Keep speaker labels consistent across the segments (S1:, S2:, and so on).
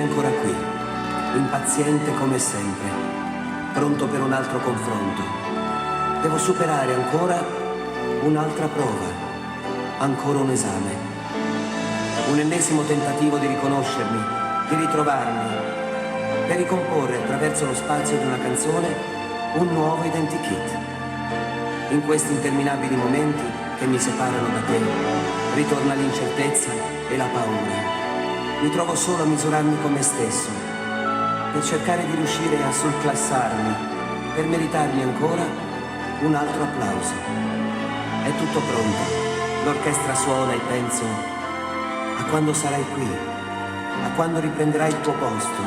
S1: ancora qui, impaziente come sempre, pronto per un altro confronto. Devo superare ancora un'altra prova, ancora un esame, un ennesimo tentativo di riconoscermi, di ritrovarmi, per ricomporre attraverso lo spazio di una canzone un nuovo identikit. In questi interminabili momenti che mi separano da te, ritorna l'incertezza e la paura. Mi trovo solo a misurarmi con me stesso, per cercare di riuscire a surclassarmi, per meritarmi ancora un altro applauso. È tutto pronto, l'orchestra suona e penso a quando sarai qui, a quando riprenderai il tuo posto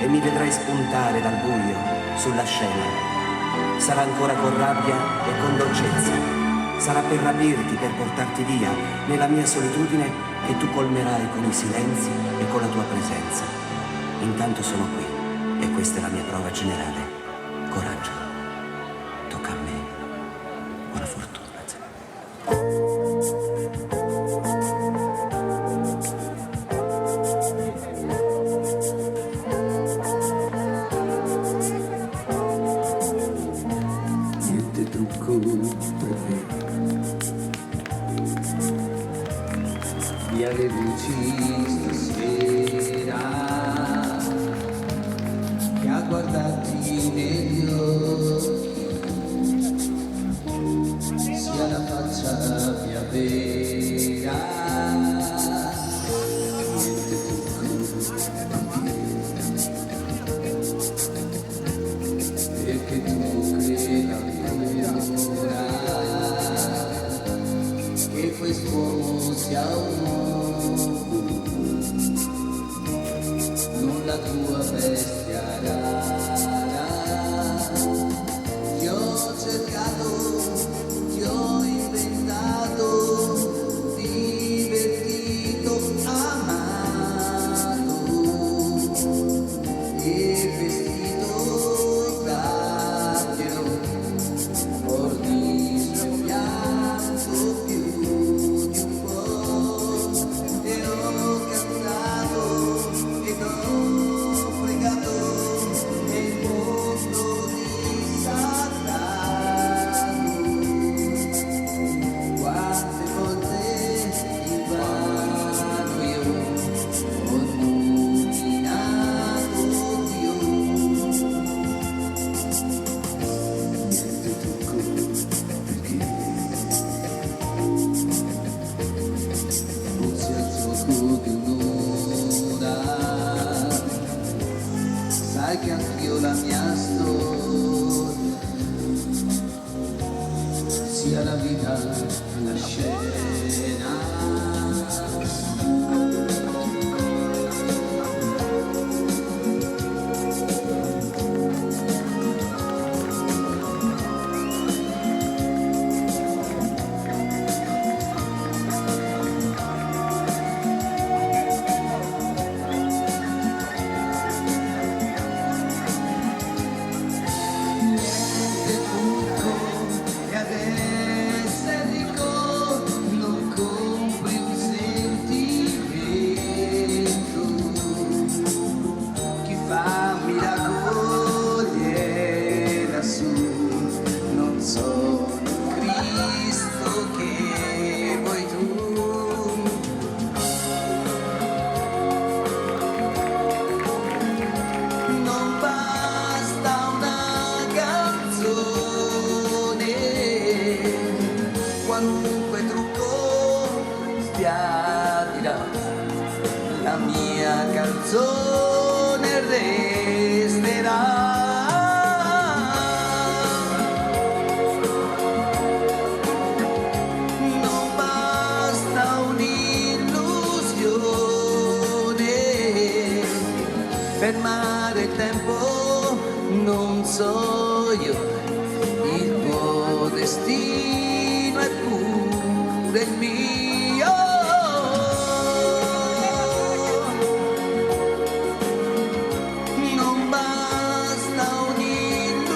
S1: e mi vedrai spuntare dal buio sulla scena. Sarà ancora con rabbia e con dolcezza, sarà per rapirti, per portarti via nella mia solitudine che tu colmerai con i silenzi e con la tua presenza. Intanto sono qui e questa è la mia prova generale. Coraggio, tocca a me. Buona fortuna. Niente trucco per me. Via le luci stasera, che a guardarti negli occhi sia la faccia mia vera. Niente trucco perché tu creda ancora che quest'uomo sia un uomo, non la tua bestia rara. Ti ho cercato, ti ho inventato, divertito, amato e vestito davvero, ordine e pianto più di un po', e ho cantato ed ho pregato e il mondo ti saprato. Quante volte invano io ho nominato Dio. Niente trucco perché forse al gioco di un'ora sai che anch'io la mia storia sia la vita la scena. Niente trucco e adesso è ricco, non compri un sentimento. Chi fa miracoli è lassù, non sono Cristo che vuoi tu. Non basta una canzone, qualunque trucco sbiadirà, la mia canzone resterà. Non basta un'illusione, fermare il tempo, non so io, il tuo destino è pure il mio. Non basta un'illusione,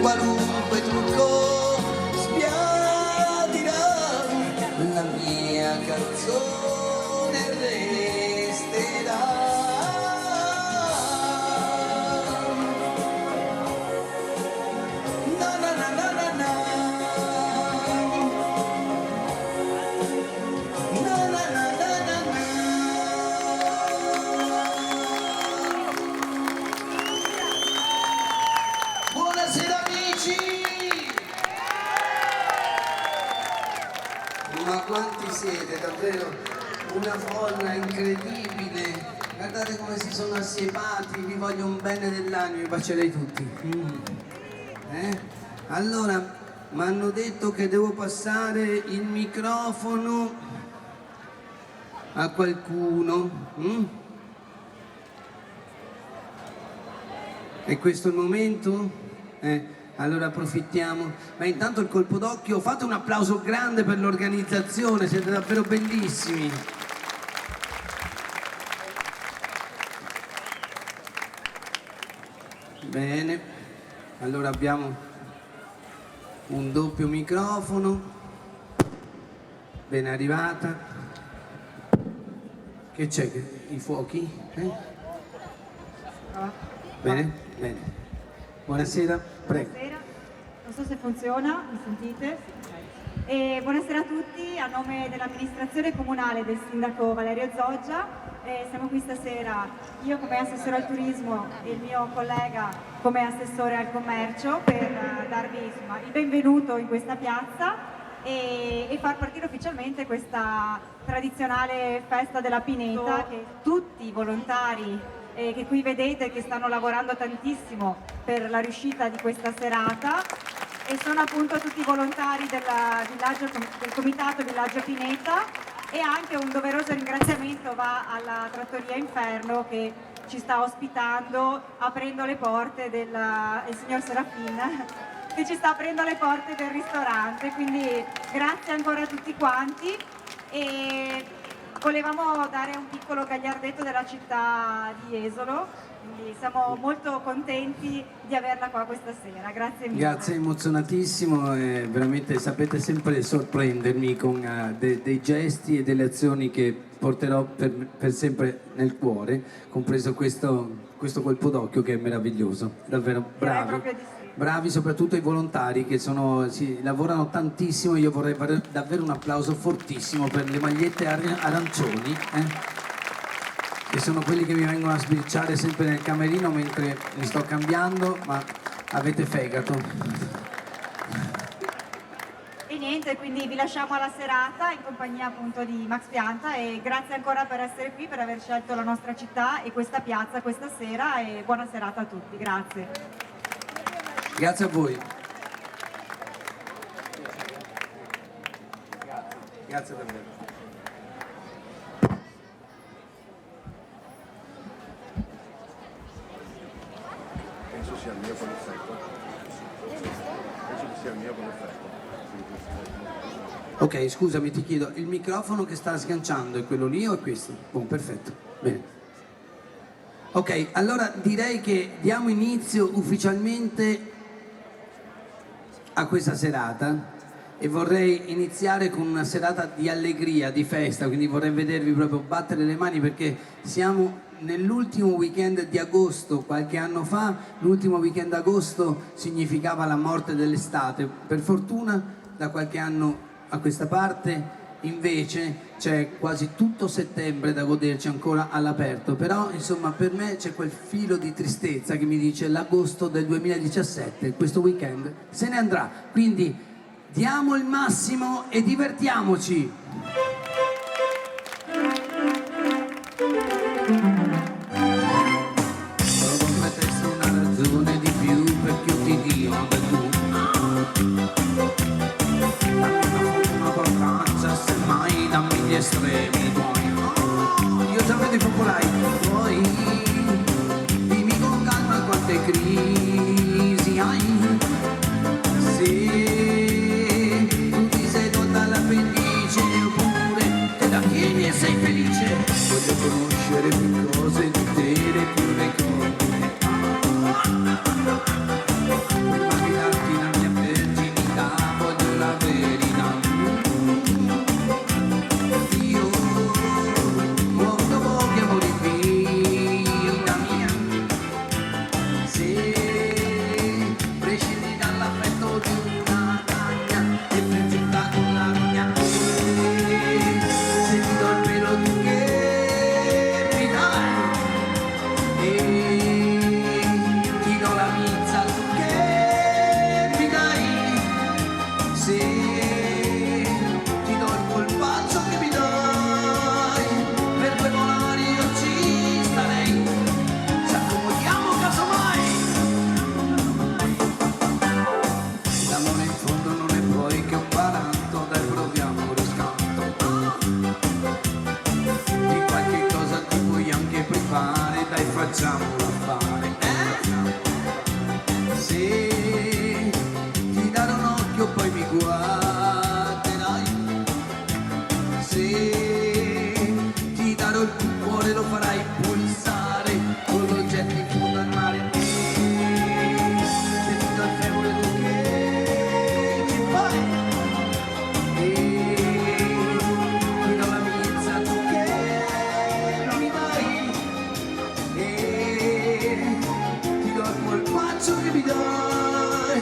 S1: qualunque trucco sbiadirà, la mia canzone
S2: siete, davvero una folla incredibile. Guardate come si sono assiepati, vi voglio un bene dell'animo, vi bacerei tutti. Allora, mi hanno detto che devo passare il microfono a qualcuno. È questo il momento? Allora approfittiamo. Ma intanto il colpo d'occhio, fate un applauso grande per l'organizzazione, siete davvero bellissimi. Bene, allora abbiamo un doppio microfono, ben arrivata. Che c'è? I fuochi? Bene, bene. Buonasera, prego.
S3: Buonasera, non so se funziona, mi sentite? E buonasera a tutti, a nome dell'amministrazione comunale del sindaco Valerio Zoggia. Siamo qui stasera, io come assessore al turismo e il mio collega come assessore al commercio, per darvi il benvenuto in questa piazza e far partire ufficialmente questa tradizionale festa della Pineta, che tutti i volontari che qui vedete che stanno lavorando tantissimo per la riuscita di questa serata, e sono appunto tutti i volontari del comitato Villaggio Pineta. E anche un doveroso ringraziamento va alla Trattoria Inferno, che ci sta ospitando, aprendo le porte il signor Serafin, che ci sta aprendo le porte del ristorante. Quindi grazie ancora a tutti quanti, e volevamo dare un piccolo gagliardetto della città di Jesolo, quindi siamo molto contenti di averla qua questa sera. Grazie mille.
S2: Grazie, emozionatissimo, veramente sapete sempre sorprendermi con dei gesti e delle azioni che porterò per sempre nel cuore, compreso questo colpo d'occhio che è meraviglioso, davvero bravi. Bravi soprattutto i volontari che lavorano tantissimo. Io vorrei fare davvero un applauso fortissimo per le magliette arancioni, che sono quelli che mi vengono a sbirciare sempre nel camerino mentre mi sto cambiando, ma avete fegato.
S3: E niente, quindi vi lasciamo alla serata in compagnia appunto di Max Pianta, e grazie ancora per essere qui, per aver scelto la nostra città e questa piazza questa sera, e buona serata a tutti. Grazie.
S2: Grazie a voi. Grazie davvero.
S4: Penso sia il mio con l'effetto. Penso che sia il mio con l'effetto.
S2: Ok, scusami, ti chiedo, il microfono che sta sganciando è quello lì o è questo? Perfetto, bene. Ok, allora direi che diamo inizio ufficialmente a questa serata, e vorrei iniziare con una serata di allegria, di festa, quindi vorrei vedervi proprio battere le mani, perché siamo nell'ultimo weekend di agosto. Qualche anno fa l'ultimo weekend d'agosto significava la morte dell'estate. Per fortuna da qualche anno a questa parte invece c'è quasi tutto settembre da goderci ancora all'aperto, però insomma per me c'è quel filo di tristezza che mi dice l'agosto del 2017, questo weekend se ne andrà, quindi diamo il massimo e divertiamoci. Trovo per te una ragione di più perché io ti dico che tu semmai dammi gli estremi tuoi. Io già vedo i popolari. Poi dimmi con calma quante crisi hai. Se tu ti sei tolta l'appendice, oppure te la tieni e sei felice. Voglio conoscere più cose intere, più ricordi. Prima di darti la mia verginità, voglio la verità. Ti do il polpaccio facciamolo affare, Se ti darò un occhio poi mi guarderai, se ti darò il tuo cuore lo farai pulsare con l'oggetto in fondo al mare. Se ti do il femore tu che ci fai? Ti do la milza tu che non mi dai? Ti do il polpaccio che mi dai?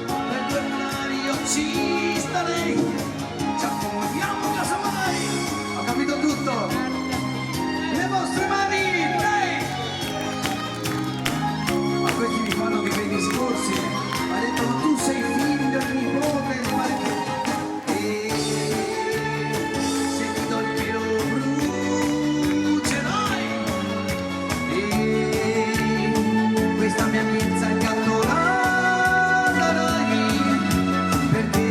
S2: Per due mani io ci starei, ci accomuniamo casomai. Ho capito tutto. Le vostre mani, dai! Ma questi mi fanno di quei discorsi. Ha detto tu sei figlio del nipote, ma se ti do il pelo brucerai. Questa mia milza è catturata, perché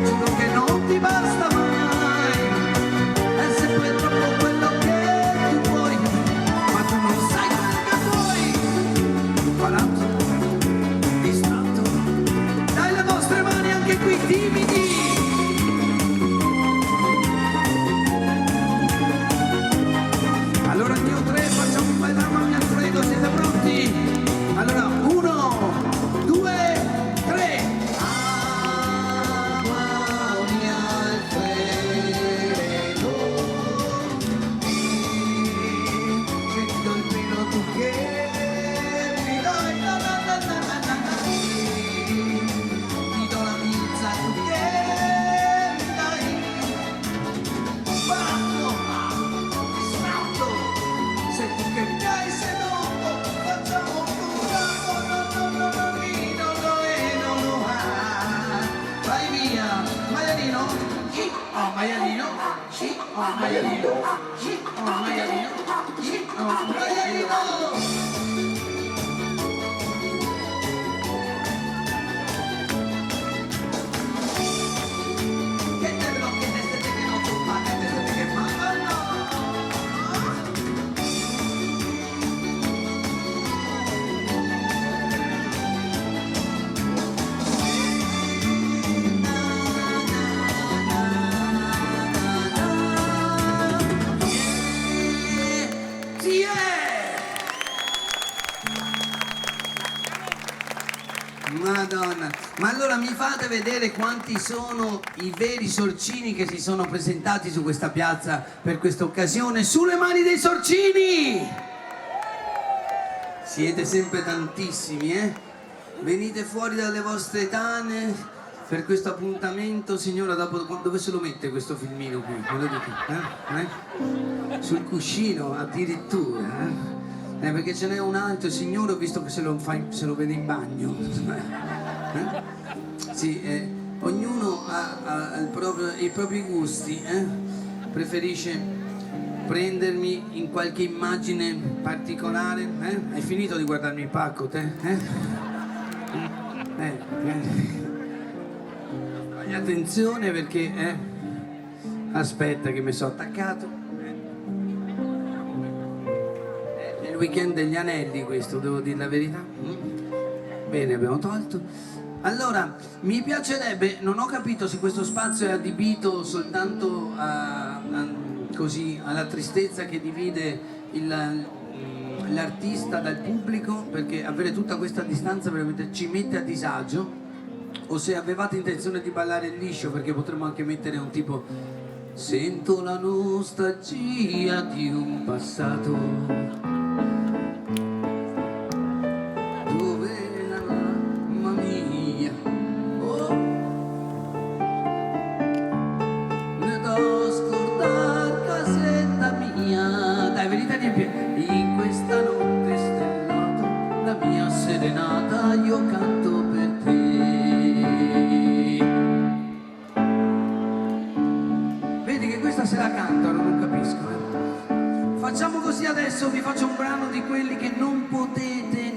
S2: giuro che non ti basta mai. E se poi è troppo quello che tu vuoi, ma tu non sai quello che vuoi. Palazzo, distratto, dai le vostre mani anche qui timidi. Allora il mio 3, facciamo un bel dramma mio Alfredo, siete pronti? Allora, 1, 2, 3. Amami Alfredo, se ti do il pelo tu che mi dai, na, na, na, na, na, na, na. Ti do la milza tu che mi dai. Baratto, distratto, sei tu che mi hai sedotto, facciamo pura, no, no, no, no, no, no, no, no, ah. Vai via, maialino, oh maialino, oh maialino, oh maialino, oh maialino. Che te blocchi, te stette che non tu fai, te stette che mamma no. Sì, Madonna, ma allora mi fate vedere quanti sono i veri sorcini che si sono presentati su questa piazza per questa occasione? Sulle mani dei sorcini! Siete sempre tantissimi, Venite fuori dalle vostre tane per questo appuntamento, signora. Dopo dove se lo mette questo filmino qui? Me lo dite? Sul cuscino addirittura, perché ce n'è un altro signore, ho visto che se lo vede in bagno. Sì, ognuno ha i propri gusti, preferisce prendermi in qualche immagine particolare. Hai finito di guardarmi il pacco, te? Fai attenzione perché aspetta che mi sono attaccato. È il weekend degli anelli questo, devo dire la verità. Bene, abbiamo tolto. Allora, mi piacerebbe, non ho capito se questo spazio è adibito soltanto così alla tristezza che divide l'artista dal pubblico, perché avere tutta questa distanza veramente ci mette a disagio, o se avevate intenzione di ballare liscio, perché potremmo anche mettere un tipo: sento la nostalgia di un passato dove la mamma mia ne do scordar casetta mia. Dai, venite di più. In questa notte stellata, la mia serenata io canto per te. Vedi che questa se la cantano, non capisco. Facciamo così adesso, vi faccio un brano di quelli che non potete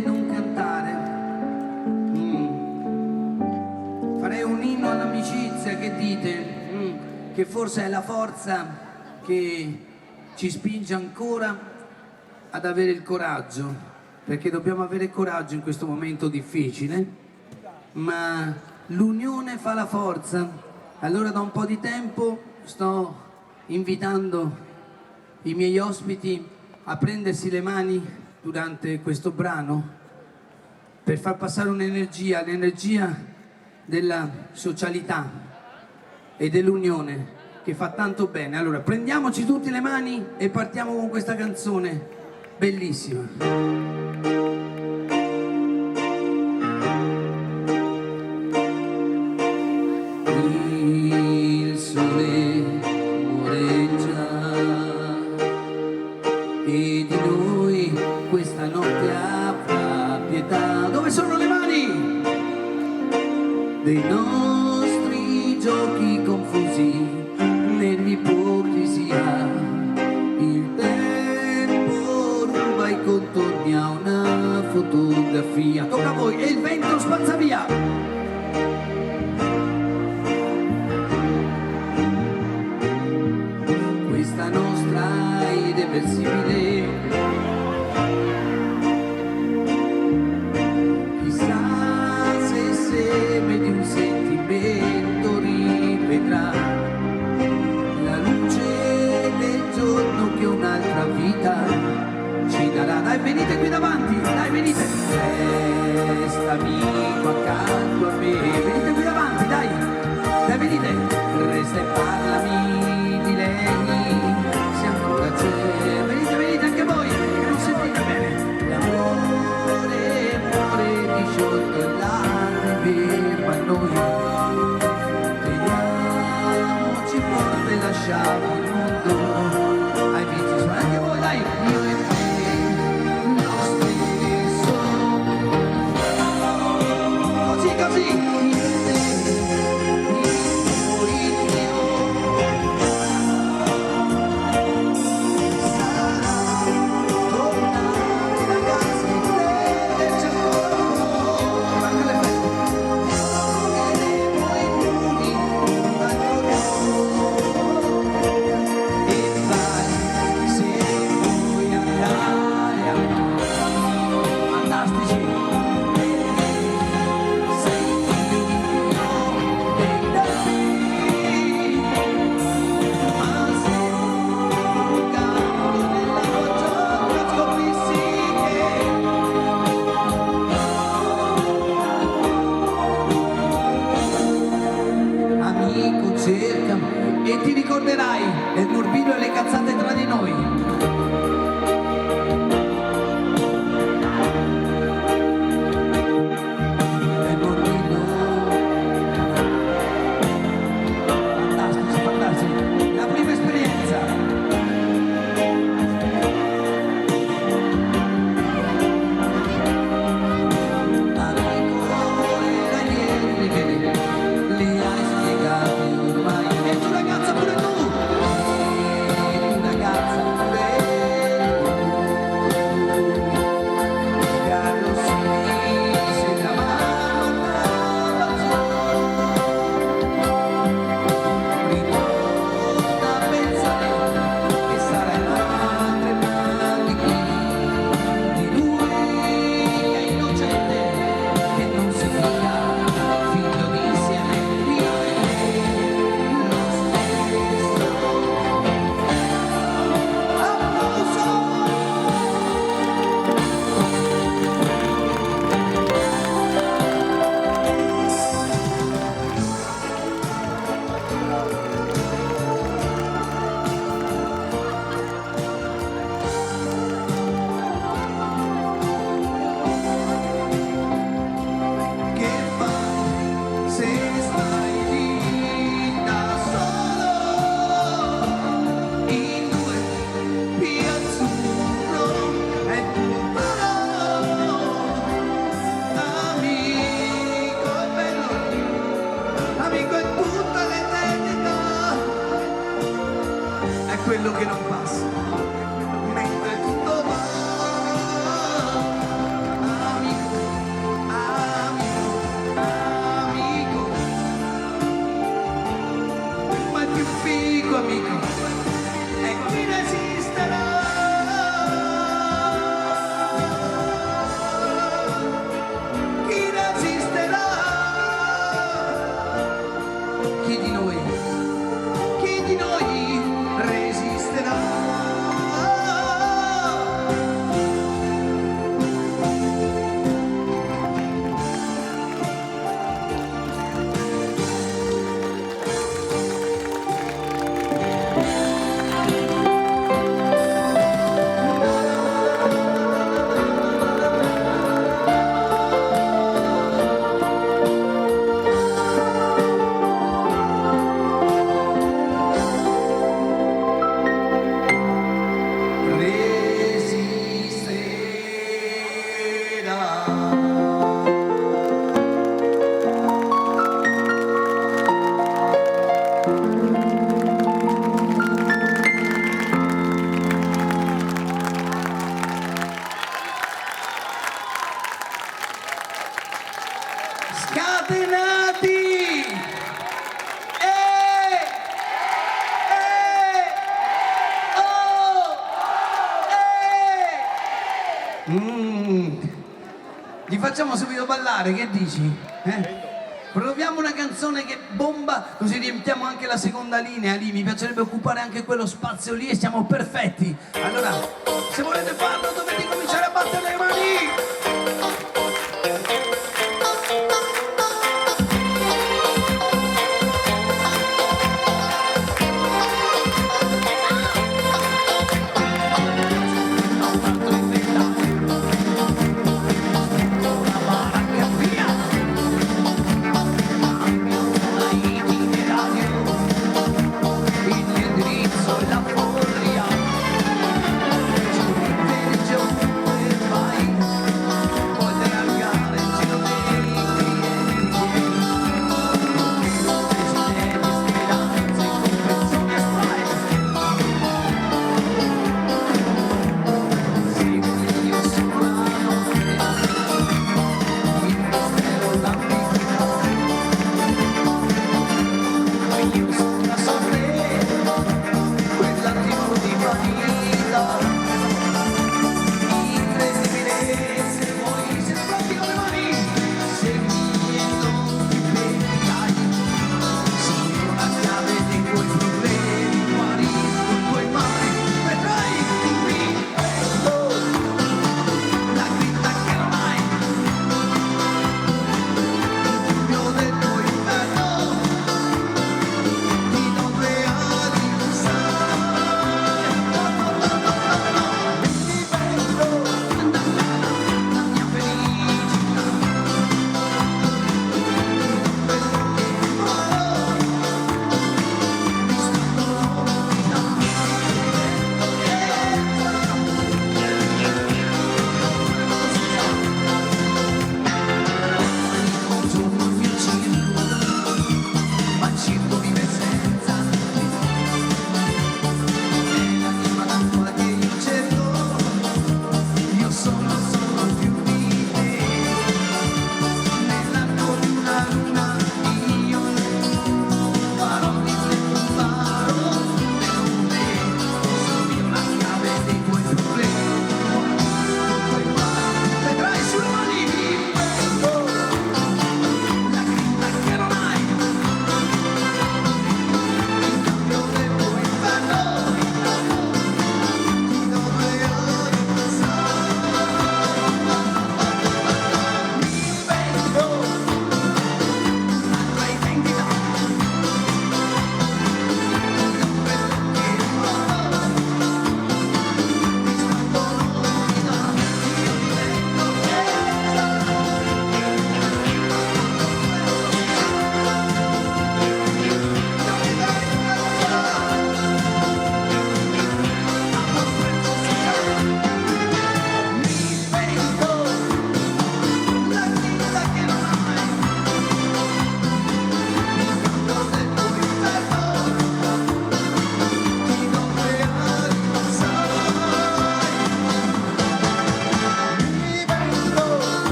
S2: non cantare. Farei un inno all'amicizia, che dite? Che forse è la forza che ci spinge ancora ad avere il coraggio, perché dobbiamo avere coraggio in questo momento difficile, ma l'unione fa la forza. Allora da un po' di tempo sto invitando i miei ospiti a prendersi le mani durante questo brano per far passare un'energia, l'energia della socialità e dell'unione che fa tanto bene. Allora prendiamoci tutti le mani e partiamo con questa canzone bellissima. Il sole muoreggia e di noi questa notte avrà pietà. Dove sono le mani? Dei nostri giochi confusi nell'ipocrisia. Il tempo ruba i contorni a una fotografia. Tocca a voi e il vento spazza via. Questa nostra irreversibile, chissà se seme di un sentimento rivedrà la luce del giorno che un'altra vita ci darà. Dai, venite qui davanti, dai, venite. Resta amico accanto a me, venite qui davanti, dai, dai, venite. Resta e parlami di lei, se ancora c'è. Venite, venite anche voi, che non sentite bene. L'amore muore disciolto in lacrime, ma noi teniamoci forte e lasciamo il mondo ai vizi suoi. Anche voi, dai, io e te, lo stesso. scatenati! Li facciamo subito ballare, che dici? Proviamo una canzone che bomba, così riempiamo anche la seconda linea lì. Mi piacerebbe occupare anche quello spazio lì e siamo perfetti. Allora, se volete farlo dovete cominciare a battere le mani.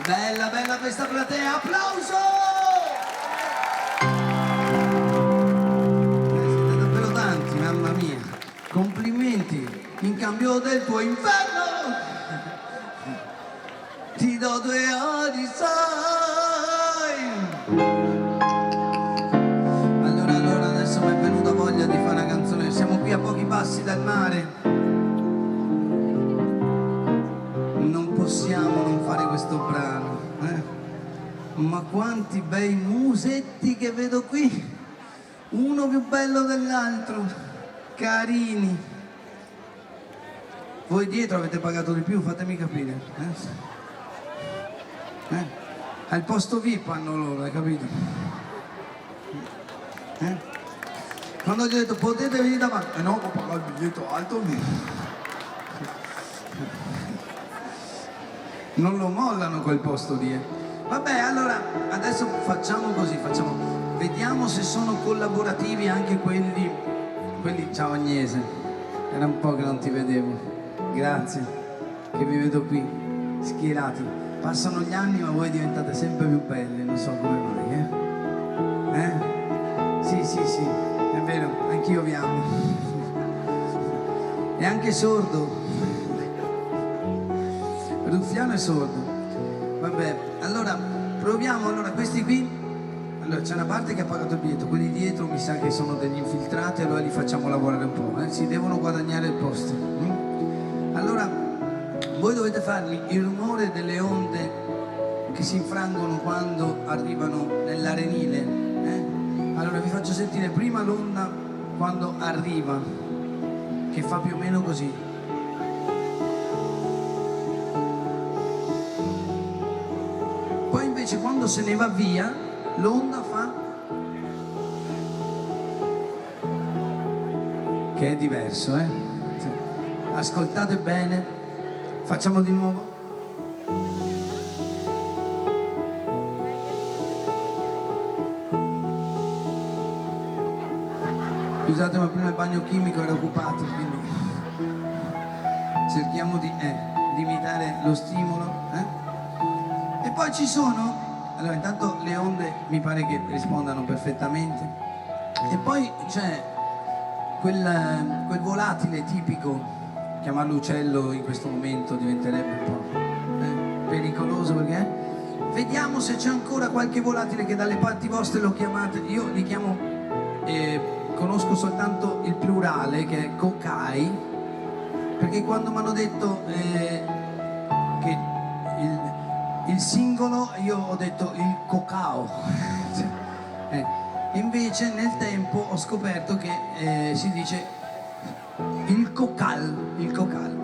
S2: Bella, bella questa platea, applauso! Siete davvero tanti, mamma mia. Complimenti, in cambio del tuo inferno ti do 2 ori, sai. Allora, adesso mi è venuta voglia di fare una canzone. Siamo qui a pochi passi dal mare. Non possiamo non fare questo brano, Ma quanti bei musetti che vedo qui, uno più bello dell'altro, carini. Voi dietro avete pagato di più, fatemi capire. Al posto VIP hanno loro, hai capito? Quando gli ho detto potete venire davanti, no, ho pagato il biglietto alto. Non lo mollano quel posto lì. Vabbè, allora adesso facciamo così, vediamo se sono collaborativi anche quelli. Ciao Agnese, era un po' che non ti vedevo, grazie, che vi vedo qui, schierati. Passano gli anni ma voi diventate sempre più belli, non so come mai, Sì, è vero, anch'io vi amo. E anche sordo. Ruffiano è sordo. Vabbè, allora proviamo, questi qui. Allora c'è una parte che ha pagato il biglietto, quelli dietro mi sa che sono degli infiltrati, allora li facciamo lavorare un po', si devono guadagnare il posto. Allora, voi dovete farmi il rumore delle onde che si infrangono quando arrivano nell'arenile. Allora vi faccio sentire prima l'onda quando arriva, che fa più o meno così. Poi invece quando se ne va via, l'onda fa, che è diverso, Ascoltate bene, facciamo di nuovo. Scusate, ma prima il bagno chimico era occupato, quindi cerchiamo di imitare lo stimolo. E poi ci sono, allora intanto le onde mi pare che rispondano perfettamente, e poi c'è quel volatile tipico, chiamarlo uccello in questo momento diventerebbe un po' pericoloso, perché vediamo se c'è ancora qualche volatile che dalle parti vostre lo chiamate, io li chiamo, conosco soltanto il plurale che è cocai, perché quando mi hanno detto che il singolo, io ho detto il cocao. Invece nel tempo ho scoperto che si dice il cocal,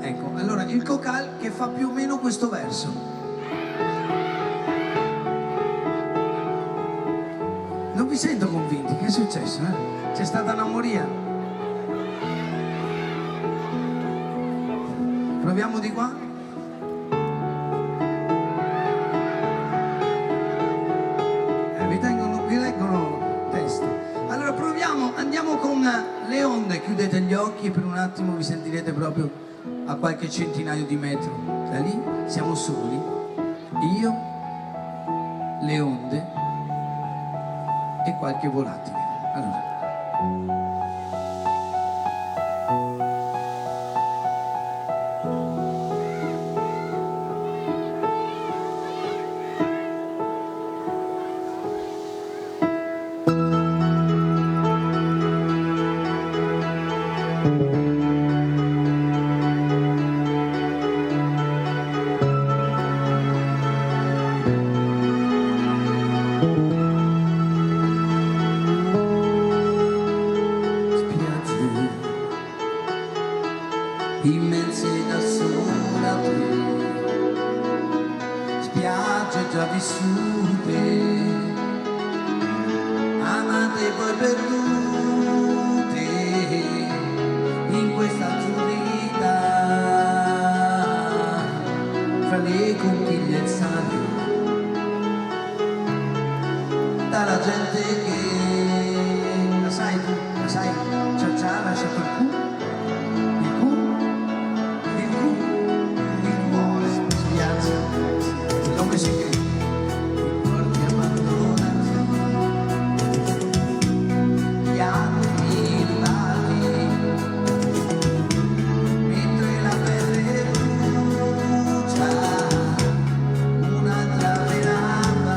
S2: ecco. Allora il cocal che fa più o meno questo verso. Non vi sento convinti, che è successo? C'è stata una moria? Proviamo di qua? Vi leggono testo. Allora proviamo, andiamo con le onde, chiudete gli occhi e per un attimo vi sentirete proprio a qualche centinaio di metri. Da lì siamo soli, io, le onde e qualche volatile. Allora. Immense da sola te, spiagge già vissute, amate e poi perdute in questa azzurrità, fra le conchiglie e il sale, dalla gente che la sai tu, ci ha lasciato il culo.
S5: Un'altra veranda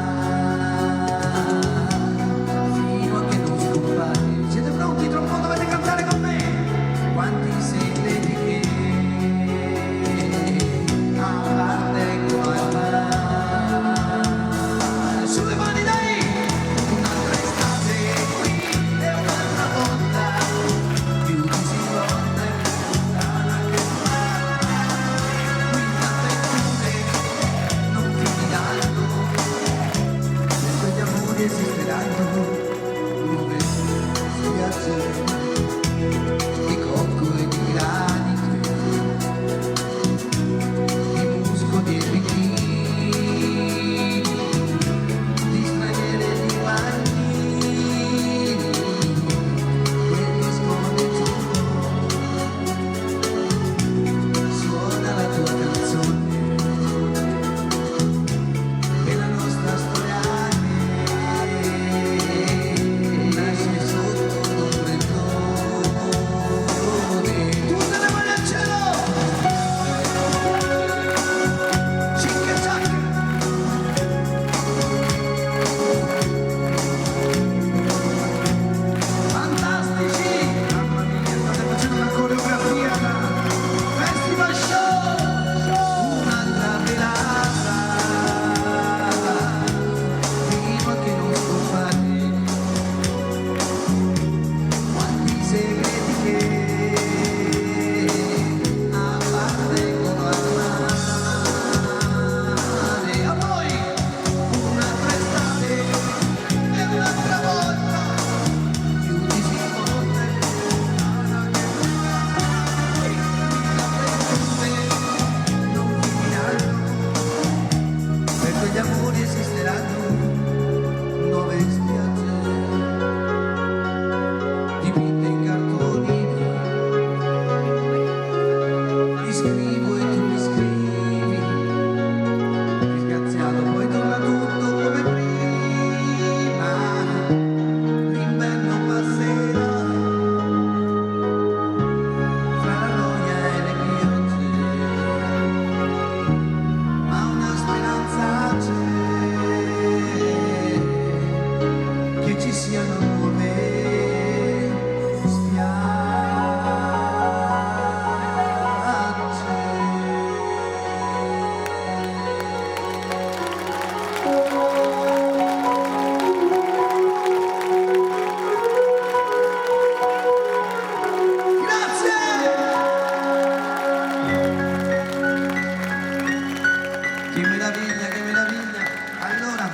S2: Che meraviglia, che meraviglia. Allora,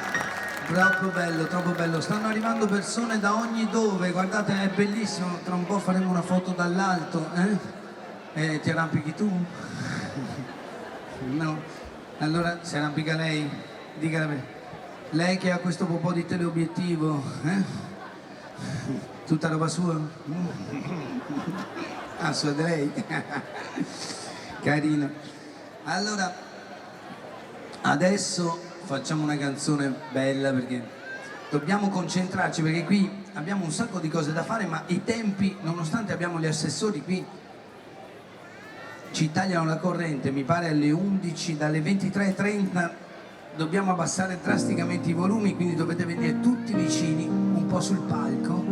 S2: troppo bello. Stanno arrivando persone da ogni dove, guardate, è bellissimo. Tra un po' faremo una foto dall'alto, ti arrampichi tu? No? Allora si arrampica lei, dica la verità. Lei che ha questo po' di teleobiettivo, tutta roba sua? Ah, sua di lei? Carino. Allora, adesso facciamo una canzone bella perché dobbiamo concentrarci, perché qui abbiamo un sacco di cose da fare, ma i tempi, nonostante abbiamo gli assessori qui, ci tagliano la corrente, mi pare alle 11, dalle 23:30 dobbiamo abbassare drasticamente i volumi, quindi dovete venire tutti vicini, un po' sul palco.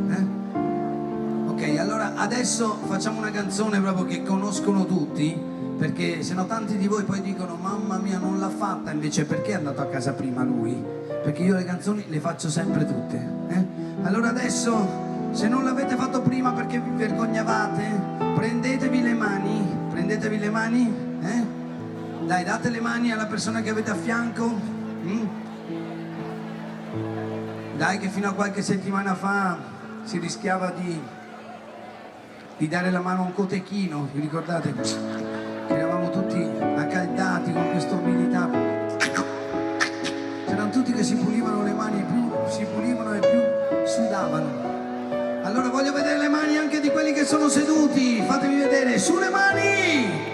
S2: Ok, allora adesso facciamo una canzone proprio che conoscono tutti, perché sennò tanti di voi poi dicono mamma mia non l'ha fatta, invece perché è andato a casa prima lui? Perché io le canzoni le faccio sempre tutte. Allora adesso, se non l'avete fatto prima perché vi vergognavate, prendetevi le mani, dai, date le mani alla persona che avete a fianco. Dai, che fino a qualche settimana fa si rischiava di dare la mano a un cotechino, vi ricordate? Che eravamo tutti accaldati con questa umidità. C'erano tutti che si pulivano le mani, più si pulivano e più sudavano. Allora voglio vedere le mani anche di quelli che sono seduti, fatemi vedere, sulle mani!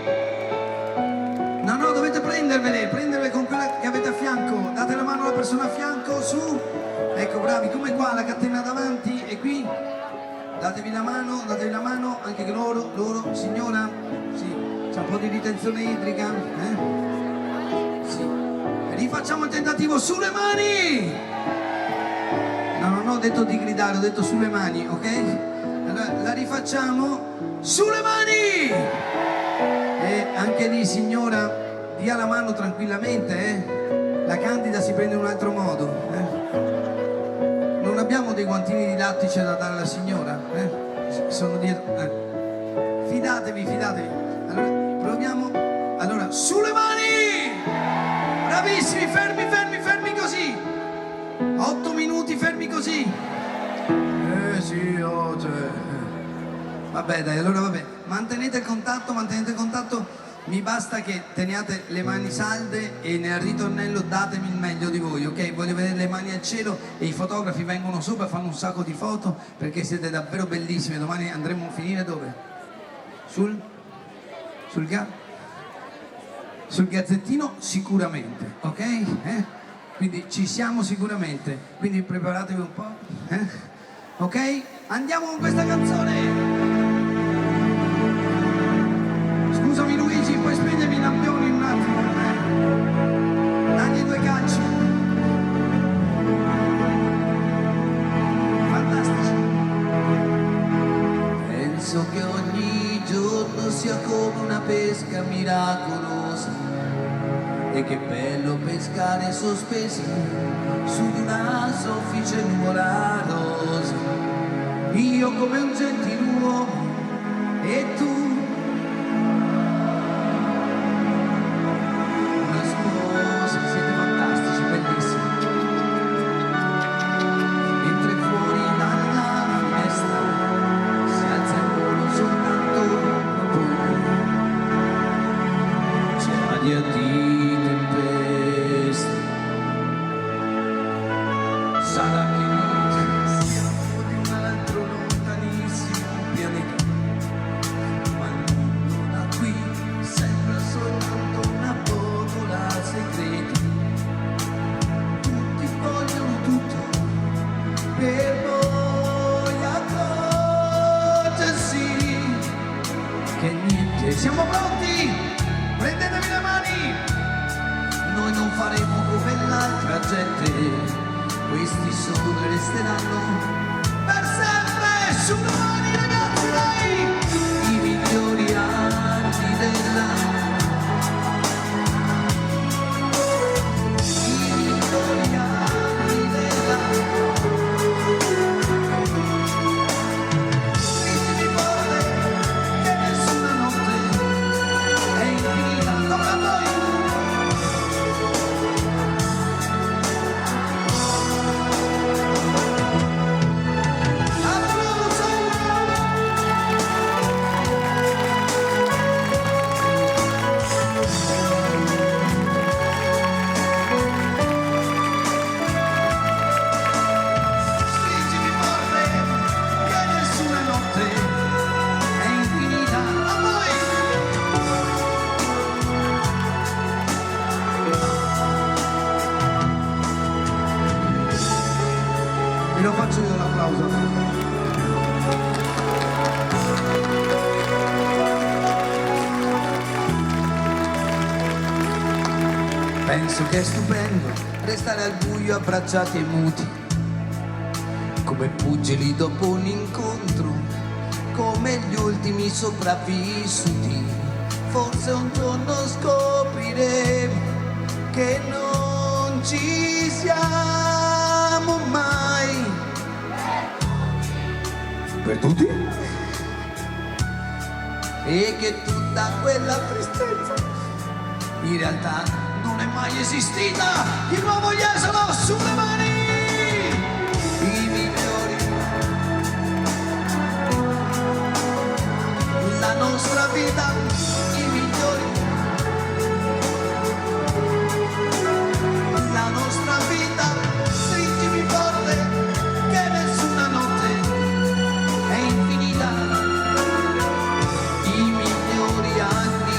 S2: No, dovete prenderle con quella che avete a fianco, date la mano alla persona a fianco, su, ecco, bravi, come qua, la catena davanti e qui, datevi la mano, anche che loro, signora, sì, c'è un po' di ritenzione idrica, sì, rifacciamo il tentativo, sulle mani! No, ho detto di gridare, ho detto sulle mani, ok? Allora, la rifacciamo, sulle mani! E anche lì, signora, dia la mano tranquillamente, La Candida si prende in un altro modo, Non abbiamo dei guantini di lattice da dare alla signora, Sono dietro, Fidatevi. Allora, proviamo. Allora, sulle mani! Bravissimi, fermi così! 8 minuti fermi così! Sì, Vabbè, dai, allora vabbè. Mantenete il contatto. Mi basta che teniate le mani salde e nel ritornello datemi il meglio di voi, ok? Voglio vedere le mani al cielo e i fotografi vengono sopra, fanno un sacco di foto perché siete davvero bellissimi. Domani andremo a finire dove? Sul gazzettino sicuramente, ok? Quindi ci siamo sicuramente, quindi preparatevi un po', ok? Andiamo con questa canzone! Scusami Luigi, puoi spegnermi i lampioni un attimo? Dagli 2 calci. Fantastici. Penso che ogni giorno sia come una pesca miracolosa. E che bello pescare sospesi su di una soffice nuvola rosa. Io come un gentiluomo e tu siamo pronti? Prendetevi le mani! Noi non faremo come l'altra gente, questi sono e resteranno per sempre sulle mani, ragazzi, dai! I migliori anni della faccio io l'applauso. Penso che è stupendo restare al buio abbracciati e muti, come pugili dopo un incontro, come gli ultimi sopravvissuti. Forse un giorno scopriremo che non ci siamo mai perduti e che tutta quella tristezza in realtà non è mai esistita. Di nuovo gli esono sulle mani, i migliori, la nostra vita, i migliori, la nostra vita, stringimi forte che nessuna notte è infinita, i migliori anni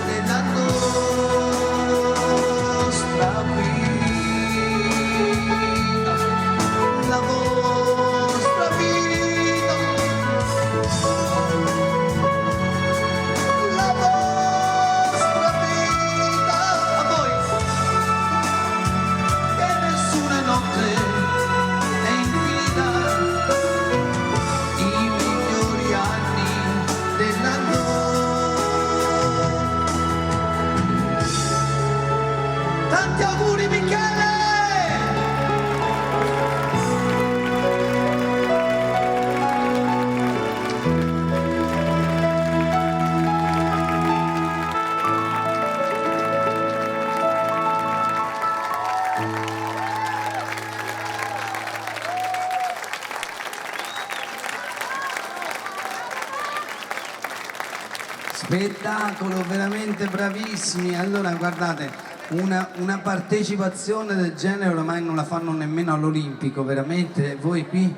S2: della nostra vita, la vostra vita, la vostra vita, a voi, che nessuna notte è infinita, i migliori anni della nostra. Tanti auguri Michele! Spettacolo, veramente bravissimi. Allora guardate, una partecipazione del genere ormai non la fanno nemmeno all'Olimpico, veramente. Voi qui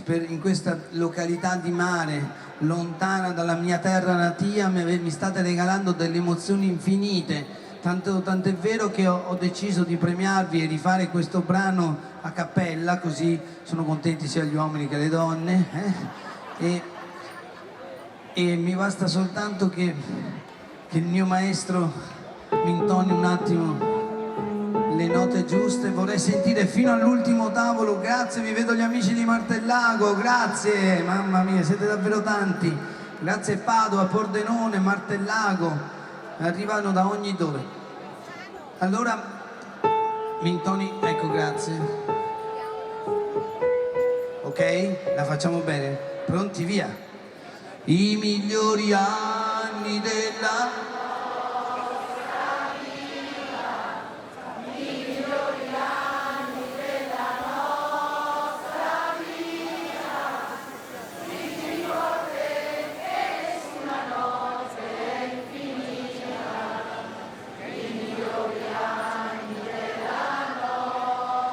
S2: in questa località di mare, lontana dalla mia terra natia, mi state regalando delle emozioni infinite. Tant'è vero che ho deciso di premiarvi e di fare questo brano a cappella, così sono contenti sia gli uomini che le donne. E mi basta soltanto che il mio maestro mi intoni un attimo le note giuste. Vorrei sentire fino all'ultimo tavolo. Grazie, vi vedo gli amici di Martellago, grazie, mamma mia, siete davvero tanti. Grazie Padova, Pordenone, Martellago, arrivano da ogni dove. Allora mi intoni, ecco, grazie. Ok? La facciamo bene? Pronti, via. I migliori anni della nostra vita, i migliori anni della nostra vita, stringimi forte che nessuna notte è infinita, i migliori anni della nostra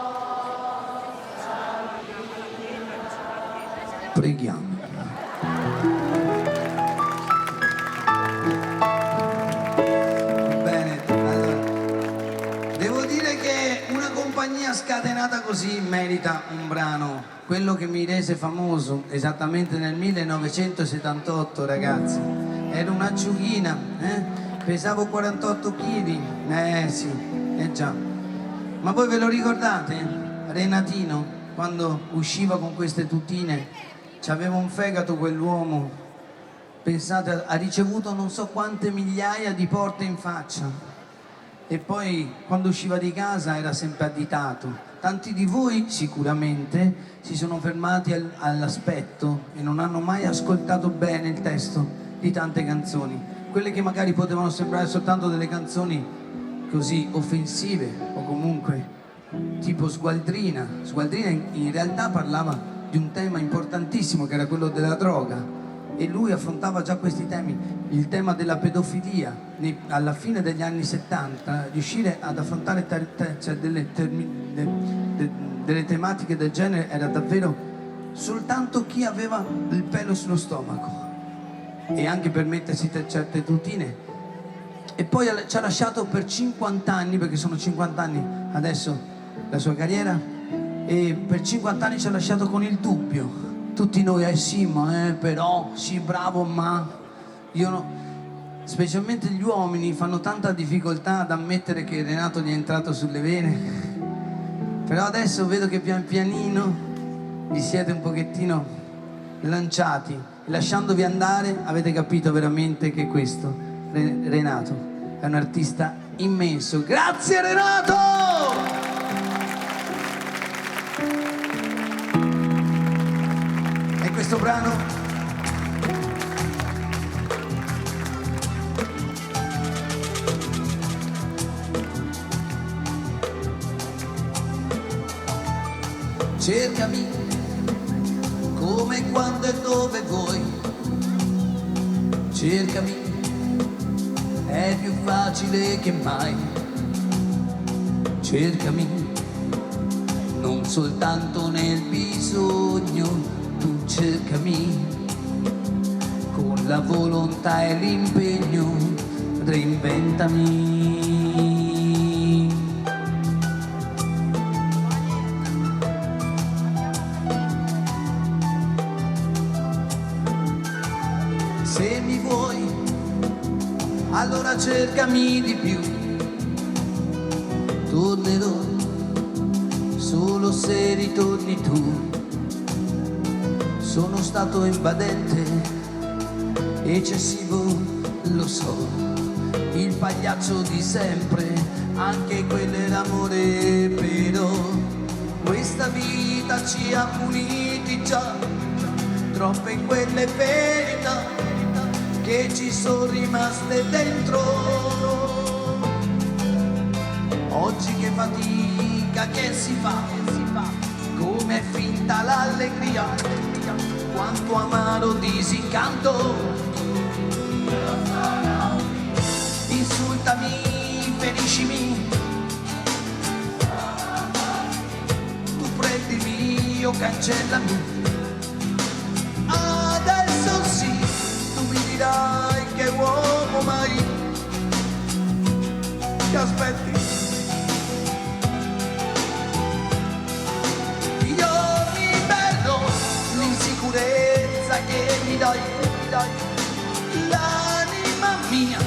S2: vita. Preghiamo. Scatenata così merita un brano, quello che mi rese famoso esattamente nel 1978, ragazzi. Ero un'acciughina, pesavo 48 kg, sì, già. Ma voi ve lo ricordate? Renatino, quando usciva con queste tutine, c'aveva un fegato quell'uomo, pensate, ha ricevuto non so quante migliaia di porte in faccia. E poi quando usciva di casa era sempre additato. Tanti di voi sicuramente si sono fermati all'aspetto e non hanno mai ascoltato bene il testo di tante canzoni, quelle che magari potevano sembrare soltanto delle canzoni così offensive o comunque tipo Sgualdrina. Sgualdrina in realtà parlava di un tema importantissimo che era quello della droga, e lui affrontava già questi temi, il tema della pedofilia. Alla fine degli anni 70 riuscire ad affrontare cioè delle tematiche del genere era davvero soltanto chi aveva il pelo sullo stomaco, e anche per mettersi certe tutine. E poi ci ha lasciato per 50 anni, perché sono 50 anni adesso la sua carriera, e per 50 anni ci ha lasciato con il dubbio. Tutti noi, sì, ma però, sì, bravo, ma io no. Specialmente gli uomini fanno tanta difficoltà ad ammettere che Renato gli è entrato sulle vene. Però adesso vedo che pian pianino vi siete un pochettino lanciati e lasciandovi andare avete capito veramente che questo, Renato, è un artista immenso. Grazie Renato! E questo brano cercami come, quando e dove vuoi, cercami, è più facile che mai, cercami, non soltanto nel bisogno, tu cercami, con la volontà e l'impegno, reinventami. Se mi vuoi, allora cercami di più. Tornerò solo se ritorni tu. Sono stato invadente, eccessivo, lo so. Il pagliaccio di sempre, anche quello era amore, però questa vita ci ha puniti già, troppe quelle verità che ci sono rimaste dentro. Oggi che fatica che si fa, come è finta l'allegria, quanto amaro disincanto. Insultami, feriscimi, tu prendimi o cancellami. Adesso sì, dirai che uomo mai ti aspetti. Io mi perdo l'insicurezza che mi dai, l'anima mia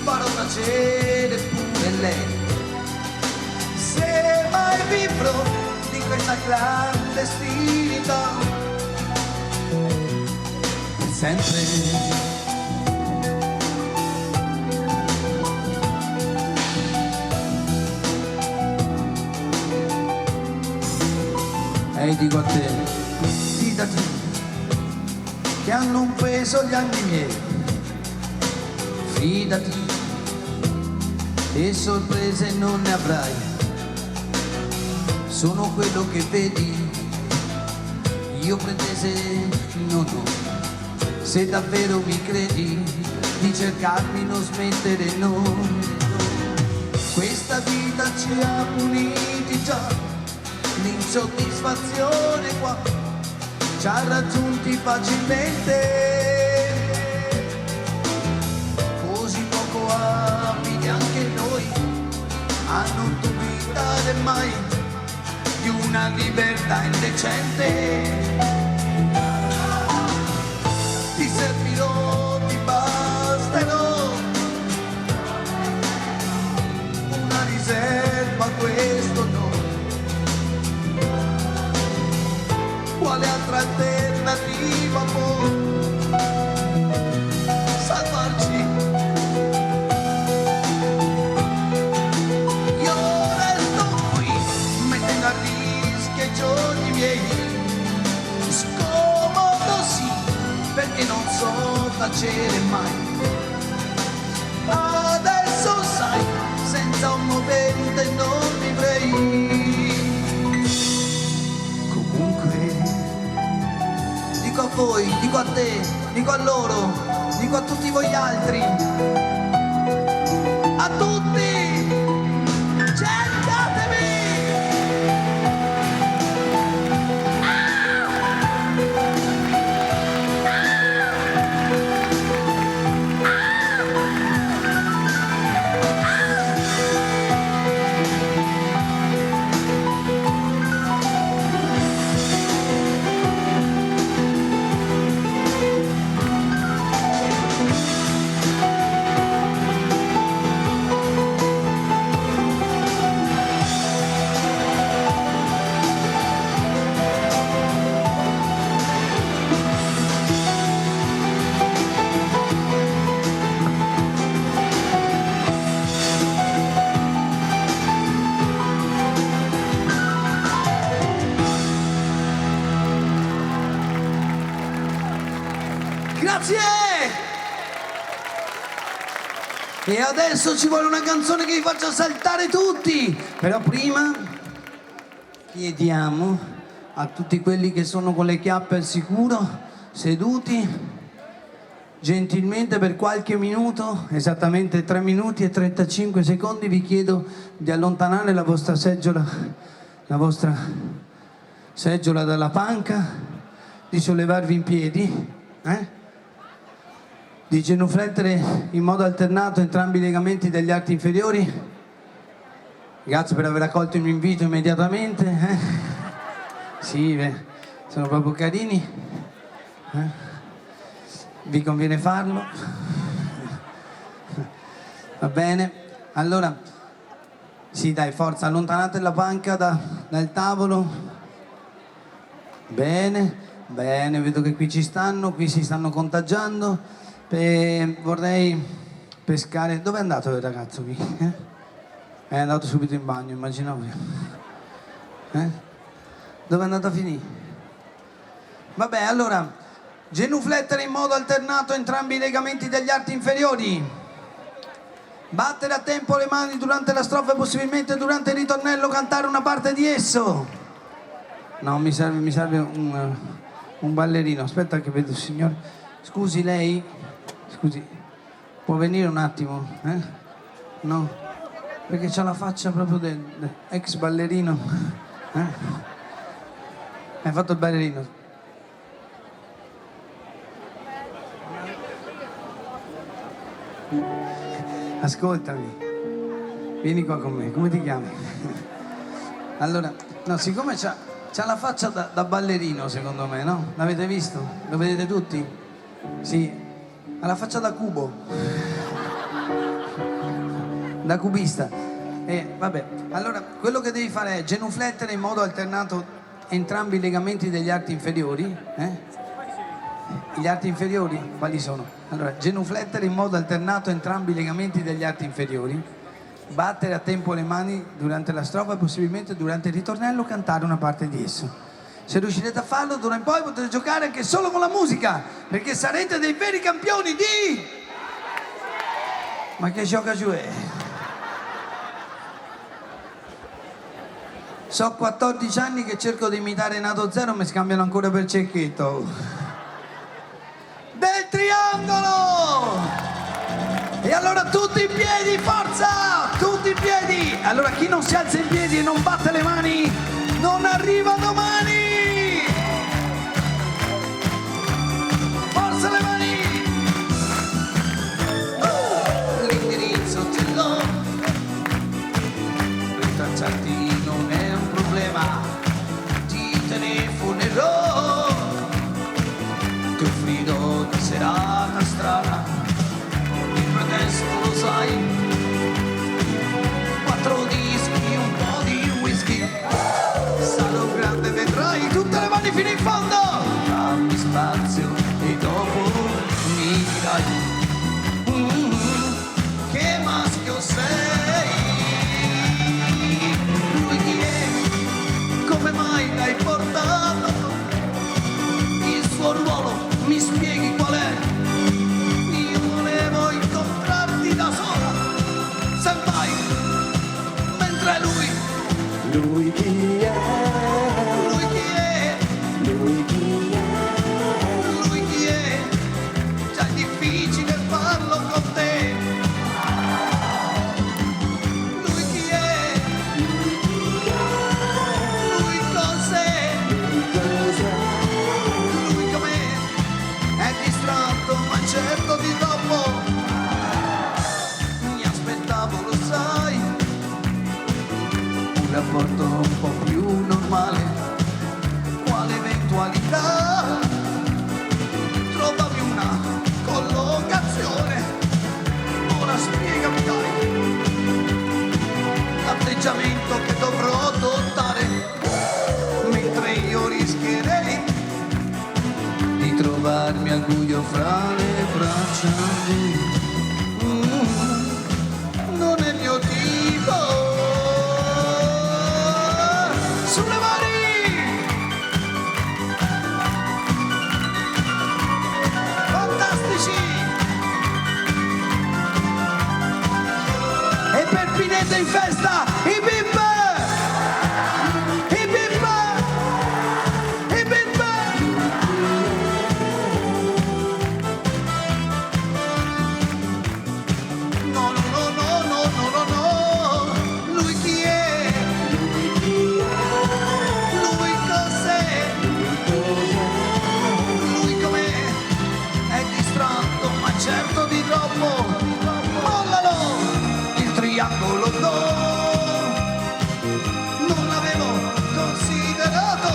S2: farò tacere pure lei. Se mai vivrò di questa clandestinità, per sempre. E dico a te, fidati, che hanno un peso gli anni miei, fidati, e sorprese non ne avrai, sono quello che vedi, io pretese non ho, se davvero mi credi, di cercarmi non smettere, no, questa vita ci ha puniti già, l'insoddisfazione qua ci ha raggiunti facilmente, così poco abili anche noi a non dubitare mai di una libertà indecente. Ti servirò, ti basterò una riserva, questo no. Quale altra alternativa può salvarci? Io resto qui, mettendo a rischio i giorni miei, scomodo sì, perché non so tacere mai. Adesso sai, senza un movente non vivrei. Dico a voi, dico a te, dico a loro, dico a tutti voi altri, a tutti, cercatemi! E adesso ci vuole una canzone che vi faccia saltare tutti. Però prima chiediamo a tutti quelli che sono con le chiappe al sicuro, seduti, gentilmente per qualche minuto, esattamente 3 minuti e 35 secondi, vi chiedo di allontanare la vostra seggiola dalla panca, di sollevarvi in piedi, di genuflettere in modo alternato entrambi i legamenti degli arti inferiori. Grazie per aver accolto il mio invito immediatamente. Sì, sono proprio carini. Vi conviene farlo? Va bene. Allora, sì, dai, forza, allontanate la panca dal tavolo. Bene, bene, vedo che qui si stanno contagiando. Vorrei pescare. Dove è andato il ragazzo qui? È andato subito in bagno, immaginavo. Dove è andato a finire? Vabbè, allora, genuflettere in modo alternato entrambi i legamenti degli arti inferiori. Battere a tempo le mani durante la strofa e possibilmente durante il ritornello cantare una parte di esso. No, mi serve un ballerino. Aspetta che vedo il signore. Scusi lei? Scusi, può venire un attimo? No? Perché c'ha la faccia proprio del ex ballerino. Hai fatto il ballerino. Ascoltami, vieni qua con me, come ti chiami? Allora, no, siccome c'ha la faccia da ballerino, secondo me, no? L'avete visto? Lo vedete tutti? Sì. Ha la faccia da cubo, da cubista. Vabbè, allora quello che devi fare è genuflettere in modo alternato entrambi i legamenti degli arti inferiori. Gli arti inferiori quali sono? Allora, genuflettere in modo alternato entrambi i legamenti degli arti inferiori, battere a tempo le mani durante la strofa e possibilmente durante il ritornello cantare una parte di esso. Se riuscirete a farlo, d'ora in poi potete giocare anche solo con la musica, perché sarete dei veri campioni di... Ma che gioca giù è? So 14 anni che cerco di imitare Nato Zero, mi scambiano ancora per Cecchetto. Del triangolo! E allora tutti in piedi, forza! Tutti in piedi! Allora chi non si alza in piedi e non batte le mani, non arriva domani! Forza le mani! L'indirizzo ce l'ho, ritracciarti non è un problema, ti telefonerò, ti offrirò una serata strana, il pretesto lo sai, 4 dischi, un po' di whisky, sarò grande, vedrai, tutte le mani fino in fondo, dammi spazio e dopo mi dirai che maschio sei. Lui chi è? Come mai l'hai portato? Il suo ruolo mi spieghi qual è? Io volevo incontrarti da sola, senpai, mentre lui chi è? Lui chi è? Lui chi è? Lui chi è? Già è difficile farlo con te. Lui chi è? Lui cos'è? Lui com'è? È distratto ma certo di troppo. Mi aspettavo, lo sai, un rapporto un po' più normale. Quale eventualità? Trovavi una collocazione. Ora spiegami dai l'atteggiamento che dovrò adottare, mentre io rischierei di trovarmi al buio fra le braccia di non è il mio tipo. Sulle mani! Fantastici! in festa, i bip! I bip! I bip! No, no, no, no, no, no, no, no. Lui chi è? Lui cos'è? Lui com'è? È distratto, ma certo di troppo. Mollalo! Il triangolo no! Non l'avevo considerato.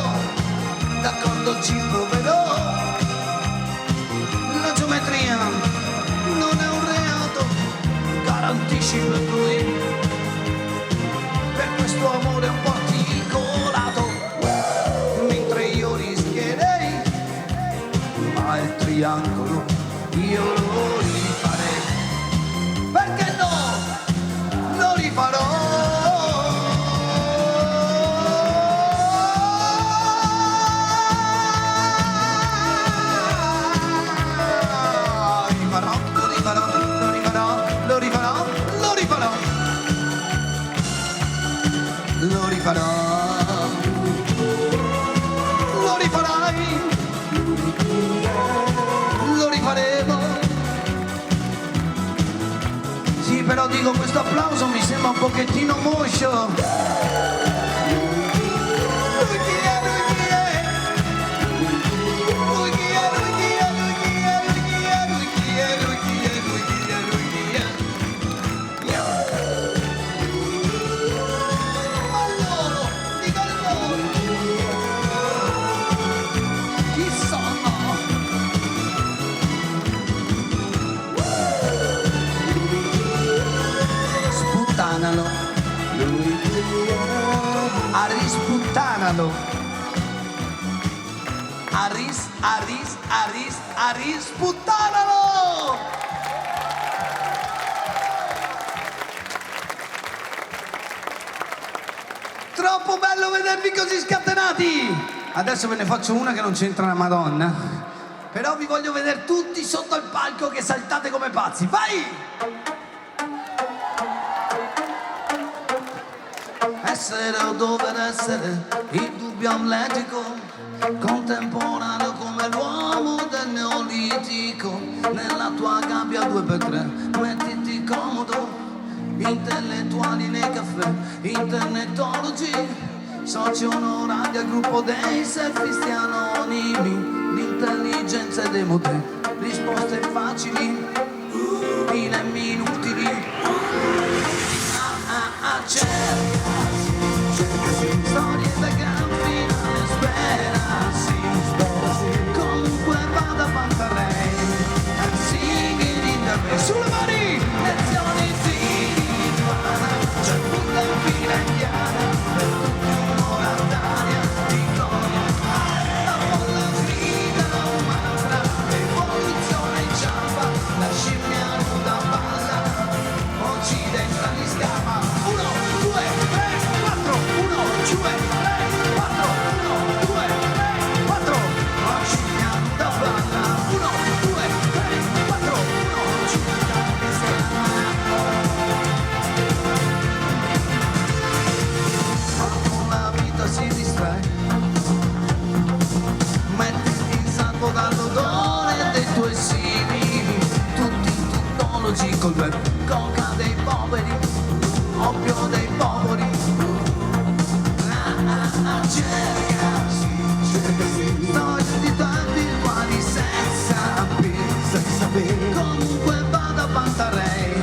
S2: D'accordo, ci proverò. La geometria non è un reato. Garantisci per lui. Per questo amore un po' articolato. Mentre io rischierei, ma il triangolo io lo rifarei. Perché no? Lo rifarò. Lo rifarò, lo rifarò, lo rifarò, lo rifarò, lo rifarai, lo rifaremo. Sì, però dico, questo applauso mi sembra un pochettino moscio. Lui chi è? Lui chi è? Lui chi è? Lui chi è? Lui chi è? Lui chi è? Lui chi è? Lui chi è? Lui chi è? Ma loro, dico loro, chi sono? Sputtanalo, lui arisputtanalo, arisputtanalo. Troppo bello vedervi così scatenati. Adesso ve ne faccio una che non c'entra una madonna, però vi voglio vedere tutti sotto il palco che saltate come pazzi. Vai! Essere o dover essere, il dubbio amletico, contemporaneo come l'uomo del neolitico. Nella tua gabbia 2x3, mettiti comodo, intellettuali nei caffè, internetologi, soci onorari al gruppo dei selfisti anonimi, l'intelligenza ed emote, risposte facili, inutili. Storie da gran finale, spera, sì, comunque vada Pantarei, singing in the rain. Sulle mani! Lezioni di Nirvana, c'è tutta in fila indiana, per tutti un'ora d'aria di gloria. La folla grida un mantra, l'evoluzione inciampa, la scimmia nuda balla, occidentali scappa. 1, 2, 3, 4, 1, 2, 3, 4, 1, 2, 3, 4, la scimmia nuda balla. 1, 2, 3, 4, 1, occidentali scappa. Quando la vita si distrae, mettiti in salvo dall'odore dei tuoi simili, tutti tuttologi col web, coca dei poveri, oppio dei poveri. Storie di tanti virtuali senza sapere, comunque vada Pantarei,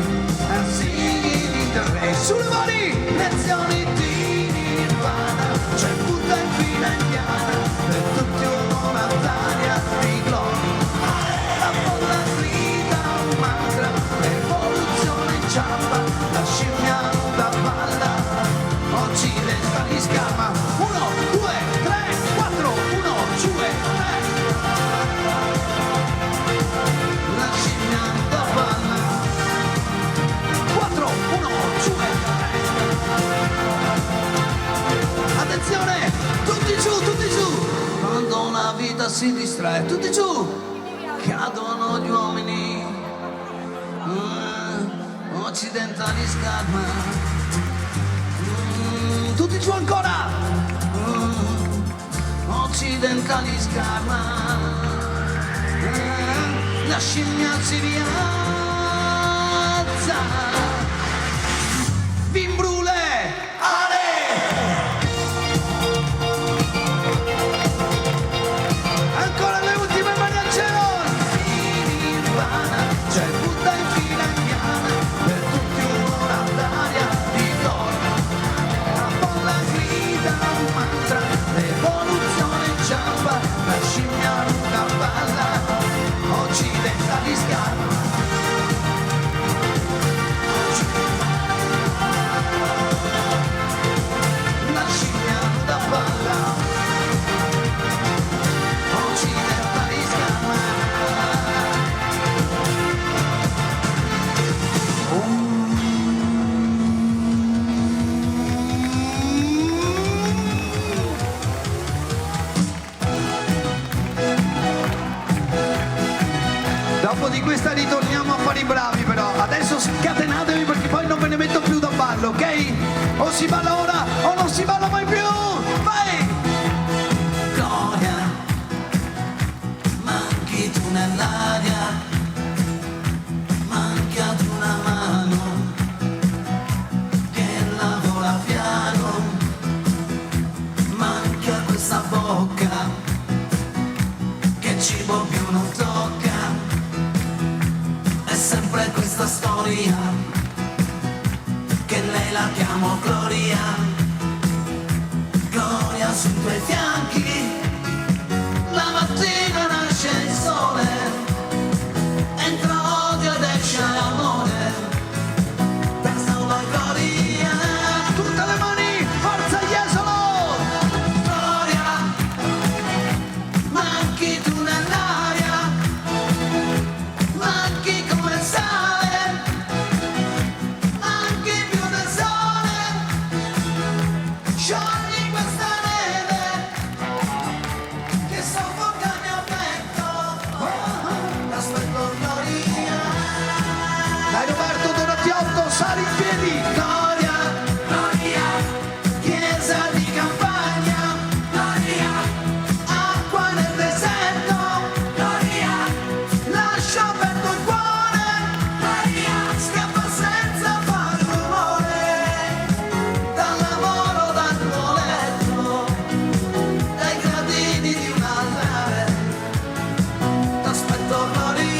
S2: singing in the rain. Sulle mani! Lezioni di Nirvana, c'è tutta in fila indiana, per tutti un'ora d'aria di gloria. La folla grida un mantra, l'evoluzione inciampa, la scimmia nuda balla, occidentali scappa. 1, 2, 3, 4, 1, 2, 3. La scimmia nuda balla. 4, 1, 2, 3. Attenzione, tutti giù. Quando la vita si distrae, tutti giù. Cadono gli uomini, occidentali scappa. tutti giù ancora. Occidentali scarma, la scimmia si rialza. Vin brûlé, ancora le ultime mani al cielo. C'è butta in fila indiana per tutti un'ora d'aria di torno. La folla grida un mantra, l'evoluzione inciampa, la scimmia lunga balla, occidentali scarpa. La scimmia lunga balla, occidentali scarpa. Dopo di questa ritorniamo a fare i bravi però. Adesso scatenatevi perché poi non ve ne metto più da ballo, ok? O si balla ora o non si balla mai più! Vai! Gloria, manchi tu nell'aria, manca tu una mano che lavora piano, manca questa bocca che cibo più non tocca. È sempre questa storia che lei la chiamo Gloria. Gloria sui tuoi fianchi, la mattina nasce il sole, entra odio ed esce amore. Pensa alla Gloria, tutte le mani, forza Jesolo! Gloria, manchi tu nell'aria, manchi come il sale, manchi più del sole, sciogli questa neve che soffoca il mio petto, l'aspetto Gloria. Dai Roberto Donatiotto, sali in piedi. Gloria, Gloria, chiesa di campagna, Gloria, acqua nel deserto, Gloria, lascia aperto il cuore, Gloria, scappa senza fare rumore, dal lavoro, dal tuo letto, dai gradini di un altare, t'aspetto Gloria.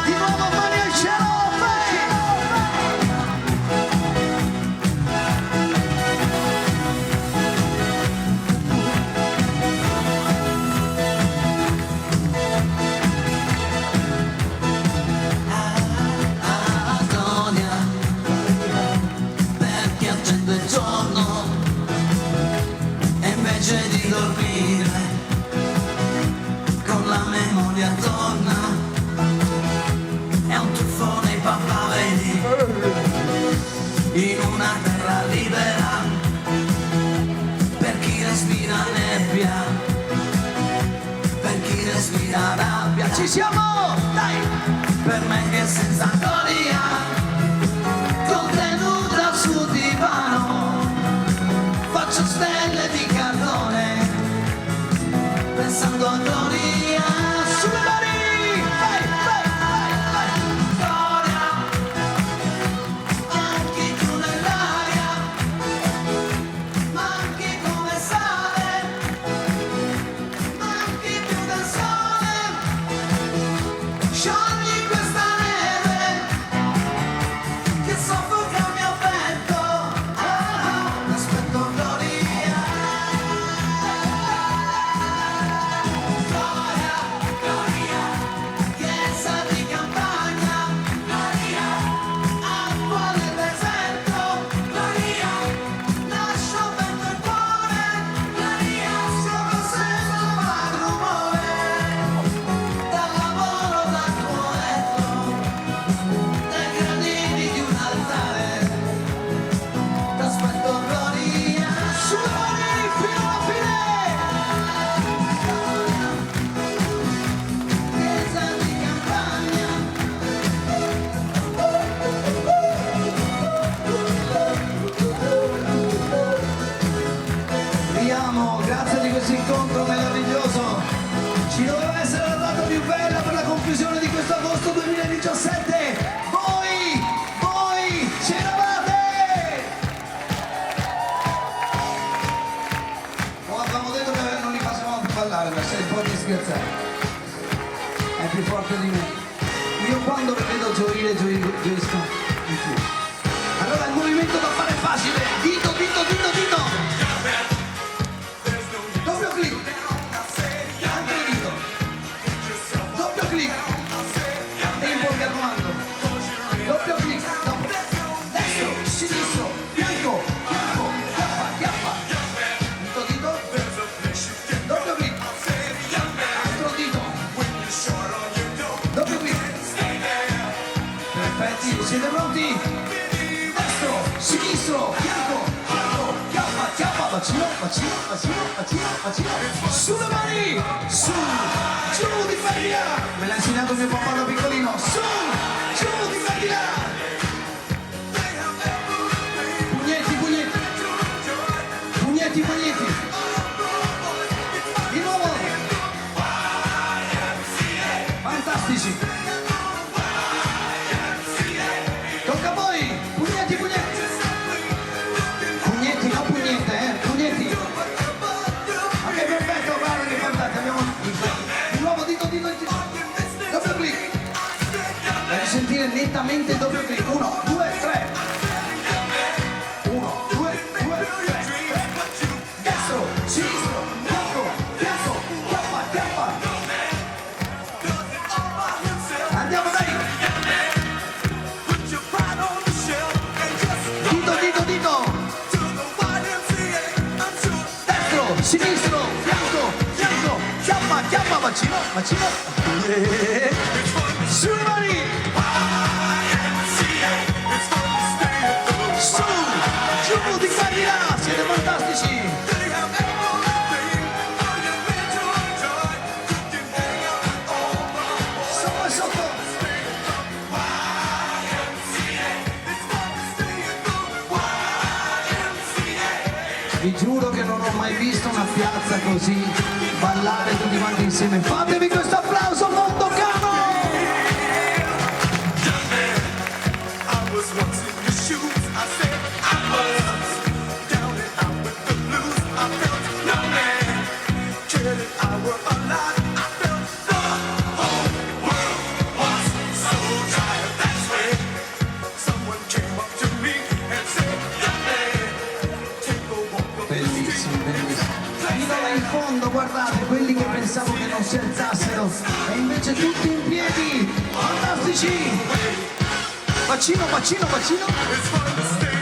S2: Di nuovo mani al cielo, vai! Gloria, per chi accende il giorno e invece di dormire con la memoria torna, è un tuffo nei papaveri in una terra libera, per chi respira nebbia, per chi respira rabbia. Ci siamo, dai! Per me che senza gloria, contenuta sul divano, faccio stelle di carbone, pensando a gloria. Sulle mani! Vai, vai, vai, vai! Gloria, manchi tu nell'aria, manchi come sale, manchi più del sole, sciogli questa neve che soffoca il mio petto, l'aspetto Gloria. ringraziamo, grazie di questo incontro meraviglioso. Ci doveva essere la data più bella per la conclusione di questo agosto 2017. Voi c'eravate! Oh, avevamo detto che non li facevamo più ballare, ma sei un po' di scherzare. È più forte di me. Io quando lo vedo gioire, gioisco di più. Allora il movimento da fare è facile. Dito, dito, dito, dito. Doppio clic. Altro dito. Doppio clic. Tempo mi raccomando. Doppio clic. Doppio. Destro, sinistro, bianco, bianco, chiappa, chiappa. Dito, dito. Doppio clic. Altro dito. Doppio clic. Perfetti, siete pronti? Destro, sinistro, bianco, bianco, chiappa, chiappa, bacino, bacino, bacino, bacino, bacino. Sulle mani, su, giù di ferria. Me l'ha insegnato mio papà da piccolino. Su, giù di ferria. Pugnetti, pugnetti. Pugnetti, pugnetti. Di nuovo. Fantastici. Tocca a voi. Pugnetti, pugnetti. Pugnetti, non pugnette, pugnetti. Ok, perfetto, guarda che fantastico. Abbiamo di nuovo dito, dito, dito. Doppio clic. Devi sentire nettamente il doppio clic. 1, 2, 3. 1, 2, 2, 3. Destro, sinistro, bianco, bianco, chiappa, chiappa. Andiamo dai. Dito, dito, dito. Destro, sinistro, bianco, bianco, chiappa, chiappa, bacino, bacino. Sulle mani. Su, giù di qua di là, siete fantastici. Sopra e sotto. Vi giuro che non ho mai visto una piazza così ballare tutti quanti insieme. Fatevi questo applauso Mondocano!
S5: I was once in your shoes. I said I was down and out with the blues. I felt lonely, cared if I were alive. I felt the whole world was so tired. That's when someone came up to me and said, "Young man, take a walk up the street."
S2: Bellissimo, bellissimo. Fino là in fondo, guardate, quelli che pensavo che non si alzassero e invece tutti in piedi, fantastici! Bacino, bacino, bacino.
S5: It's fun to stay